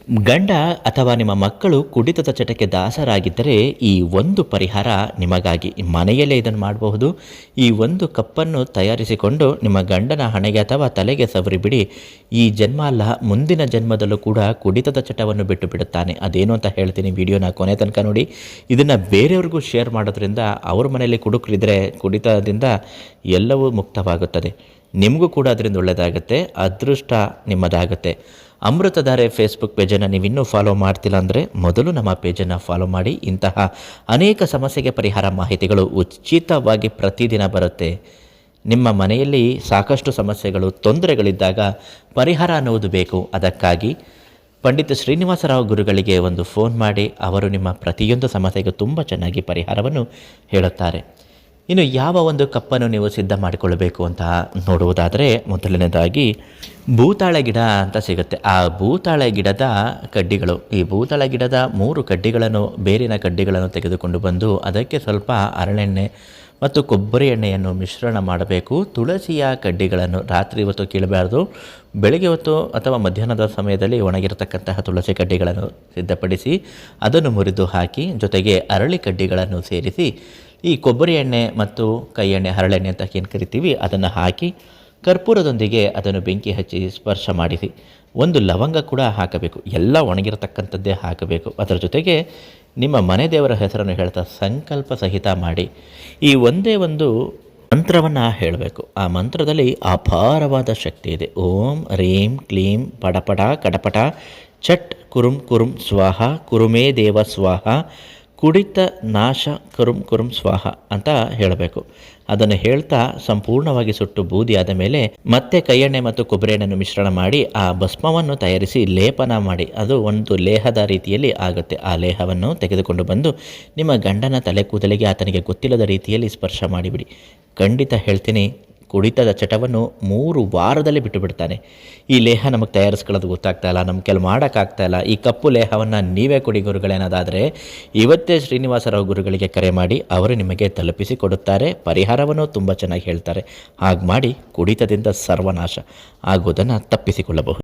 ಗಂಡ ಅಥವಾ ನಿಮ್ಮ ಮಕ್ಕಳು ಕುಡಿತದ ಚಟಕ್ಕೆ ದಾಸರಾಗಿದ್ದರೆ ಈ ಒಂದು ಪರಿಹಾರ ನಿಮಗಾಗಿ. ಮನೆಯಲ್ಲೇ ಇದನ್ನು ಮಾಡಬಹುದು. ಈ ಒಂದು ಕಪ್ಪನ್ನು ತಯಾರಿಸಿಕೊಂಡು ನಿಮ್ಮ ಗಂಡನ ಹಣೆಗೆ ಅಥವಾ ತಲೆಗೆ ಸವರಿಬಿಡಿ. ಈ ಜನ್ಮ ಅಲ್ಲ, ಮುಂದಿನ ಜನ್ಮದಲ್ಲೂ ಕೂಡ ಕುಡಿತದ ಚಟವನ್ನು ಬಿಟ್ಟು ಬಿಡುತ್ತಾನೆ. ಅದೇನು ಅಂತ ಹೇಳ್ತೀನಿ, ವಿಡಿಯೋನ ಕೊನೆ ತನಕ ನೋಡಿ. ಇದನ್ನು ಬೇರೆಯವ್ರಿಗೂ ಶೇರ್ ಮಾಡೋದ್ರಿಂದ ಅವ್ರ ಮನೆಯಲ್ಲಿ ಕುಡುಕರಿದ್ದರೆ ಕುಡಿತದಿಂದ ಎಲ್ಲವೂ ಮುಕ್ತವಾಗುತ್ತದೆ. ನಿಮಗೂ ಕೂಡ ಅದರಿಂದ ಒಳ್ಳೆಯದಾಗುತ್ತೆ, ಅದೃಷ್ಟ ನಿಮ್ಮದಾಗುತ್ತೆ. ಅಮೃತಧಾರೆ ಫೇಸ್ಬುಕ್ ಪೇಜನ್ನು ನೀವು ಇನ್ನೂ ಫಾಲೋ ಮಾಡ್ತಿಲ್ಲ ಅಂದರೆ ಮೊದಲು ನಮ್ಮ ಪೇಜನ್ನು ಫಾಲೋ ಮಾಡಿ. ಇಂತಹ ಅನೇಕ ಸಮಸ್ಯೆಗೆ ಪರಿಹಾರ ಮಾಹಿತಿಗಳು ಉಚಿತವಾಗಿ ಪ್ರತಿದಿನ ಬರುತ್ತೆ. ನಿಮ್ಮ ಮನೆಯಲ್ಲಿ ಸಾಕಷ್ಟು ಸಮಸ್ಯೆಗಳು, ತೊಂದರೆಗಳಿದ್ದಾಗ ಪರಿಹಾರ ಅನ್ನುವುದು ಬೇಕು. ಅದಕ್ಕಾಗಿ ಪಂಡಿತ ಶ್ರೀನಿವಾಸರಾವ್ ಗುರುಗಳಿಗೆ ಒಂದು ಫೋನ್ ಮಾಡಿ, ಅವರು ನಿಮ್ಮ ಪ್ರತಿಯೊಂದು ಸಮಸ್ಯೆಗೂ ತುಂಬ ಚೆನ್ನಾಗಿ ಪರಿಹಾರವನ್ನು ಹೇಳುತ್ತಾರೆ. ಇನ್ನು ಯಾವ ಒಂದು ಕಪ್ಪನ್ನು ನೀವು ಸಿದ್ಧ ಮಾಡಿಕೊಳ್ಳಬೇಕು ಅಂತ ನೋಡುವುದಾದರೆ, ಮೊದಲನೇದಾಗಿ ಭೂತಾಳೆ ಗಿಡ ಅಂತ ಸಿಗುತ್ತೆ. ಆ ಭೂತಾಳೆ ಗಿಡದ ಕಡ್ಡಿಗಳು, ಈ ಭೂತಾಳೆ ಗಿಡದ 3 ಕಡ್ಡಿಗಳನ್ನು, ಬೇರಿನ ಕಡ್ಡಿಗಳನ್ನು ತೆಗೆದುಕೊಂಡು ಬಂದು ಅದಕ್ಕೆ ಸ್ವಲ್ಪ ಹರಳೆಣ್ಣೆ ಮತ್ತು ಕೊಬ್ಬರಿ ಎಣ್ಣೆಯನ್ನು ಮಿಶ್ರಣ ಮಾಡಬೇಕು. ತುಳಸಿಯ ಕಡ್ಡಿಗಳನ್ನು ರಾತ್ರಿ ಹೊತ್ತು ಕೀಳಬಾರ್ದು, ಬೆಳಗ್ಗೆ ಹೊತ್ತು ಅಥವಾ ಮಧ್ಯಾಹ್ನದ ಸಮಯದಲ್ಲಿ ಒಣಗಿರತಕ್ಕಂತಹ ತುಳಸಿ ಕಡ್ಡಿಗಳನ್ನು ಸಿದ್ಧಪಡಿಸಿ ಅದನ್ನು ಮುರಿದು ಹಾಕಿ, ಜೊತೆಗೆ ಅರಳಿ ಕಡ್ಡಿಗಳನ್ನು ಸೇರಿಸಿ ಈ ಕೊಬ್ಬರಿ ಎಣ್ಣೆ ಮತ್ತು ಕೈ ಎಣ್ಣೆ, ಹರಳೆಣ್ಣೆ ಅಂತ ಏನು ಕರಿತೀವಿ, ಅದನ್ನು ಹಾಕಿ ಕರ್ಪೂರದೊಂದಿಗೆ ಅದನ್ನು ಬೆಂಕಿ ಹಚ್ಚಿ ಸ್ಪರ್ಶ ಮಾಡಿಸಿ. ಒಂದು ಲವಂಗ ಕೂಡ ಹಾಕಬೇಕು. ಎಲ್ಲ ಒಣಗಿರತಕ್ಕಂಥದ್ದೇ ಹಾಕಬೇಕು. ಅದರ ಜೊತೆಗೆ ನಿಮ್ಮ ಮನೆ ದೇವರ ಹೆಸರನ್ನು ಹೇಳ್ತಾ ಸಂಕಲ್ಪ ಸಹಿತ ಮಾಡಿ ಈ ಒಂದೇ ಒಂದು ಮಂತ್ರವನ್ನು ಹೇಳಬೇಕು. ಆ ಮಂತ್ರದಲ್ಲಿ ಅಪಾರವಾದ ಶಕ್ತಿ ಇದೆ. ಓಂ ರೀಂ ಕ್ಲೀಂ ಪಡಪಡ ಕಡಪಟ ಚಟ್ ಕುರುಂ ಕುರುಂ ಸ್ವಾಹ ಕುರುಮೇ ದೇವ ಸ್ವಾಹ ಕುಡಿತ ನಾಶ ಕುರುಂ ಕುರುಂ ಸ್ವಾಹ ಅಂತ ಹೇಳಬೇಕು. ಅದನ್ನು ಹೇಳ್ತಾ ಸಂಪೂರ್ಣವಾಗಿ ಸುಟ್ಟು ಬೂದಿಯಾದ ಮೇಲೆ ಮತ್ತೆ ಕೈಯೆಣ್ಣೆ ಮತ್ತು ಕೊಬ್ಬರಿ ಎಣ್ಣೆಯನ್ನು ಮಿಶ್ರಣ ಮಾಡಿ ಆ ಭಸ್ಮವನ್ನು ತಯಾರಿಸಿ ಲೇಪನ ಮಾಡಿ, ಅದು ಒಂದು ಲೇಹದ ರೀತಿಯಲ್ಲಿ ಆಗುತ್ತೆ. ಆ ಲೇಹವನ್ನು ತೆಗೆದುಕೊಂಡು ಬಂದು ನಿಮ್ಮ ಗಂಡನ ತಲೆ ಕೂದಲಿಗೆ ಆತನಿಗೆ ಗೊತ್ತಿಲ್ಲದ ರೀತಿಯಲ್ಲಿ ಸ್ಪರ್ಶ ಮಾಡಿಬಿಡಿ. ಖಂಡಿತ ಹೇಳ್ತೀನಿ, ಕುಡಿತದ ಚಟವನ್ನು 3 ವಾರದಲ್ಲಿ ಬಿಟ್ಟು ಬಿಡ್ತಾನೆ. ಈ ಲೇಹ ನಮಗೆ ತಯಾರಿಸ್ಕೊಳ್ಳೋದು ಗೊತ್ತಾಗ್ತಾ ಇಲ್ಲ, ನಮ್ಮ ಕೆಲವು ಮಾಡೋಕ್ಕಾಗ್ತಾ ಇಲ್ಲ, ಈ ಕಪ್ಪು ಲೇಹವನ್ನು ನೀವೇ ಕೊಡಿ ಗುರುಗಳೇನಾದಾದರೆ ಇವತ್ತೇ ಶ್ರೀನಿವಾಸರಾವ್ ಗುರುಗಳಿಗೆ ಕರೆ ಮಾಡಿ, ಅವರು ನಿಮಗೆ ತಲುಪಿಸಿ ಕೊಡುತ್ತಾರೆ. ಪರಿಹಾರವನ್ನು ತುಂಬ ಚೆನ್ನಾಗಿ ಹೇಳ್ತಾರೆ. ಹಾಗೆ ಮಾಡಿ ಕುಡಿತದಿಂದ ಸರ್ವನಾಶ ಆಗುವುದನ್ನು ತಪ್ಪಿಸಿಕೊಳ್ಳಬಹುದು.